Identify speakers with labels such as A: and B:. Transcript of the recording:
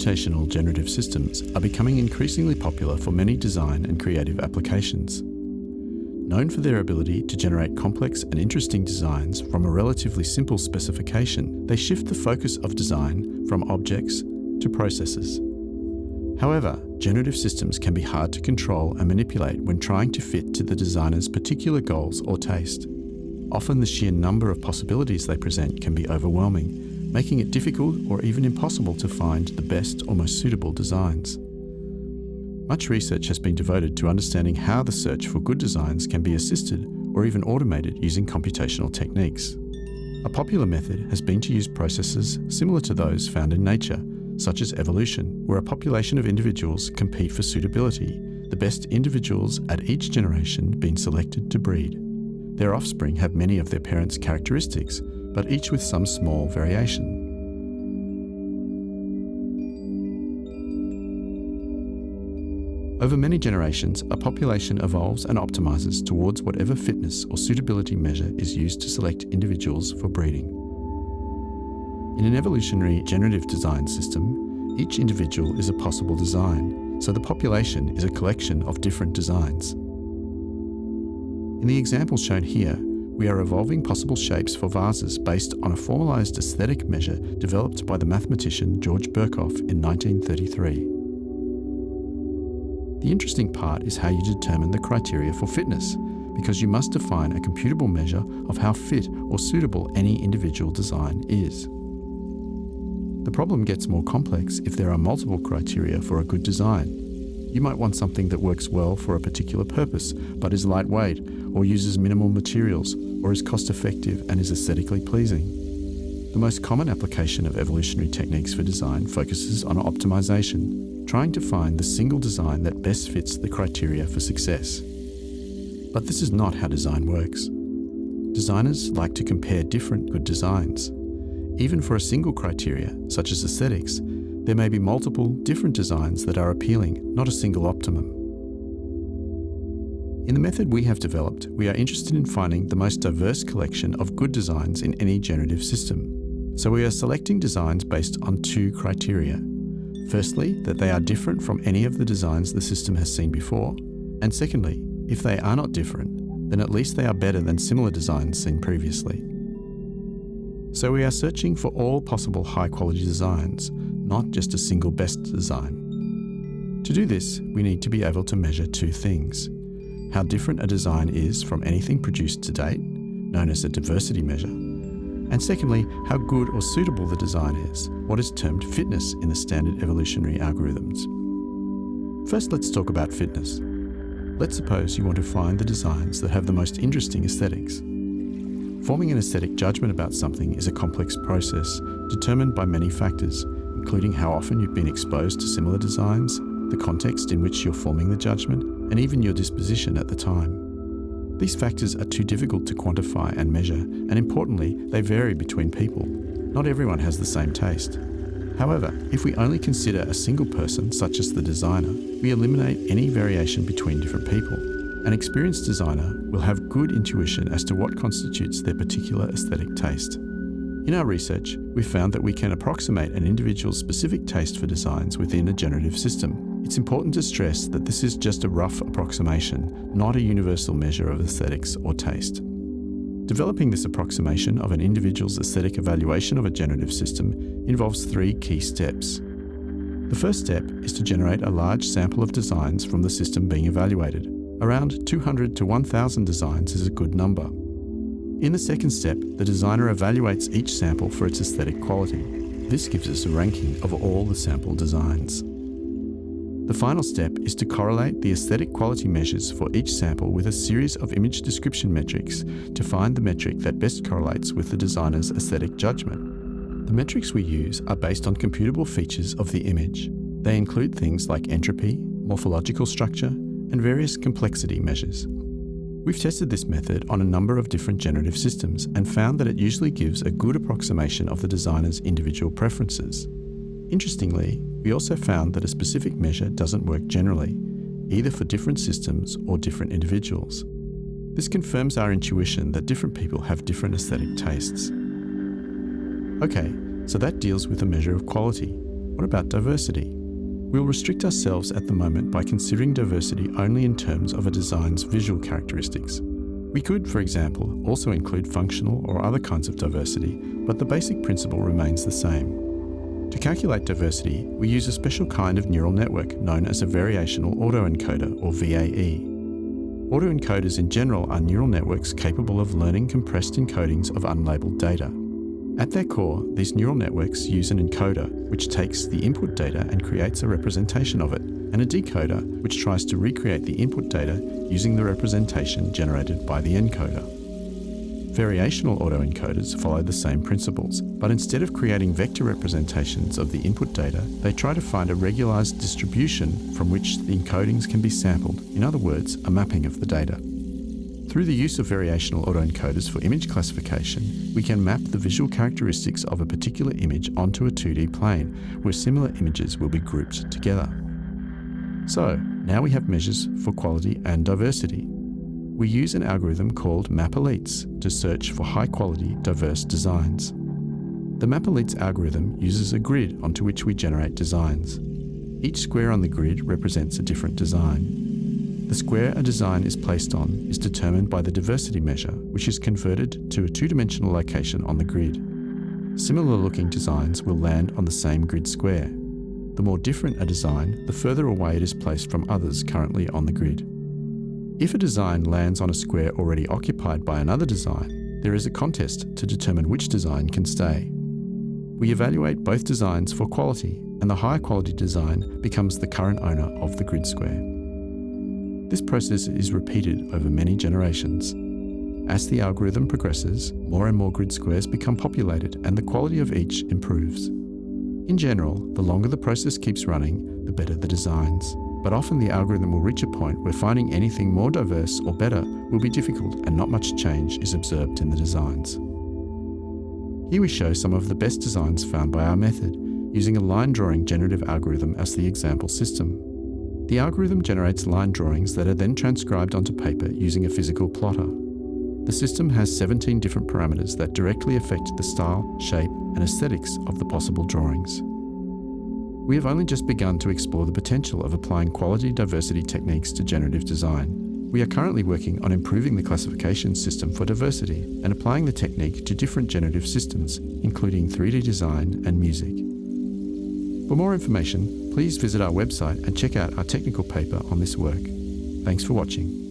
A: Computational generative systems are becoming increasingly popular for many design and creative applications. Known for their ability to generate complex and interesting designs from a relatively simple specification, they shift the focus of design from objects to processes. However, generative systems can be hard to control and manipulate when trying to fit to the designer's particular goals or taste. Often the sheer number of possibilities they present can be overwhelming, making it difficult or even impossible to find the best or most suitable designs. Much research has been devoted to understanding how the search for good designs can be assisted or even automated using computational techniques. A popular method has been to use processes similar to those found in nature, such as evolution, where a population of individuals compete for suitability, the best individuals at each generation being selected to breed. Their offspring have many of their parents' characteristics, but each with some small variation. Over many generations, a population evolves and optimizes towards whatever fitness or suitability measure is used to select individuals for breeding. In an evolutionary generative design system, each individual is a possible design, so the population is a collection of different designs. In the example shown here, we are evolving possible shapes for vases based on a formalized aesthetic measure developed by the mathematician George Birkhoff in 1933. The interesting part is how you determine the criteria for fitness, because you must define a computable measure of how fit or suitable any individual design is. The problem gets more complex if there are multiple criteria for a good design. You might want something that works well for a particular purpose, but is lightweight, or uses minimal materials, or is cost-effective and is aesthetically pleasing. The most common application of evolutionary techniques for design focuses on optimization, trying to find the single design that best fits the criteria for success. But this is not how design works. Designers like to compare different good designs. Even for a single criteria, such as aesthetics, there may be multiple different designs that are appealing, not a single optimum. In the method we have developed, we are interested in finding the most diverse collection of good designs in any generative system. So we are selecting designs based on two criteria. Firstly, that they are different from any of the designs the system has seen before, and secondly, if they are not different, then at least they are better than similar designs seen previously. So we are searching for all possible high-quality designs, not just a single best design. To do this, we need to be able to measure two things: how different a design is from anything produced to date, known as a diversity measure, and secondly, how good or suitable the design is, what is termed fitness in the standard evolutionary algorithms. First, let's talk about fitness. Let's suppose you want to find the designs that have the most interesting aesthetics. Forming an aesthetic judgment about something is a complex process determined by many factors, including how often you've been exposed to similar designs, the context in which you're forming the judgment, and even your disposition at the time. These factors are too difficult to quantify and measure, and importantly, they vary between people. Not everyone has the same taste. However, if we only consider a single person, such as the designer, we eliminate any variation between different people. An experienced designer will have good intuition as to what constitutes their particular aesthetic taste. In our research, we found that we can approximate an individual's specific taste for designs within a generative system. It's important to stress that this is just a rough approximation, not a universal measure of aesthetics or taste. Developing this approximation of an individual's aesthetic evaluation of a generative system involves three key steps. The first step is to generate a large sample of designs from the system being evaluated. Around 200 to 1,000 designs is a good number. In the second step, the designer evaluates each sample for its aesthetic quality. This gives us a ranking of all the sample designs. The final step is to correlate the aesthetic quality measures for each sample with a series of image description metrics to find the metric that best correlates with the designer's aesthetic judgment. The metrics we use are based on computable features of the image. They include things like entropy, morphological structure, and various complexity measures. We've tested this method on a number of different generative systems and found that it usually gives a good approximation of the designer's individual preferences. Interestingly, we also found that a specific measure doesn't work generally, either for different systems or different individuals. This confirms our intuition that different people have different aesthetic tastes. Okay, so that deals with a measure of quality. What about diversity? We'll restrict ourselves at the moment by considering diversity only in terms of a design's visual characteristics. We could, for example, also include functional or other kinds of diversity, but the basic principle remains the same. To calculate diversity, we use a special kind of neural network known as a variational autoencoder, or VAE. Autoencoders in general are neural networks capable of learning compressed encodings of unlabeled data. At their core, these neural networks use an encoder, which takes the input data and creates a representation of it, and a decoder, which tries to recreate the input data using the representation generated by the encoder. Variational autoencoders follow the same principles, but instead of creating vector representations of the input data, they try to find a regularized distribution from which the encodings can be sampled, in other words, a mapping of the data. Through the use of variational autoencoders for image classification, we can map the visual characteristics of a particular image onto a 2D plane, where similar images will be grouped together. So, now we have measures for quality and diversity. We use an algorithm called MapElites to search for high-quality, diverse designs. The MapElites algorithm uses a grid onto which we generate designs. Each square on the grid represents a different design. The square a design is placed on is determined by the diversity measure, which is converted to a two-dimensional location on the grid. Similar-looking designs will land on the same grid square. The more different a design, the further away it is placed from others currently on the grid. If a design lands on a square already occupied by another design, there is a contest to determine which design can stay. We evaluate both designs for quality, and the higher quality design becomes the current owner of the grid square. This process is repeated over many generations. As the algorithm progresses, more and more grid squares become populated and the quality of each improves. In general, the longer the process keeps running, the better the designs. But often the algorithm will reach a point where finding anything more diverse or better will be difficult and not much change is observed in the designs. Here we show some of the best designs found by our method, using a line drawing generative algorithm as the example system. The algorithm generates line drawings that are then transcribed onto paper using a physical plotter. The system has 17 different parameters that directly affect the style, shape, and aesthetics of the possible drawings. We have only just begun to explore the potential of applying quality diversity techniques to generative design. We are currently working on improving the classification system for diversity and applying the technique to different generative systems, including 3D design and music. For more information, please visit our website and check out our technical paper on this work. Thanks for watching.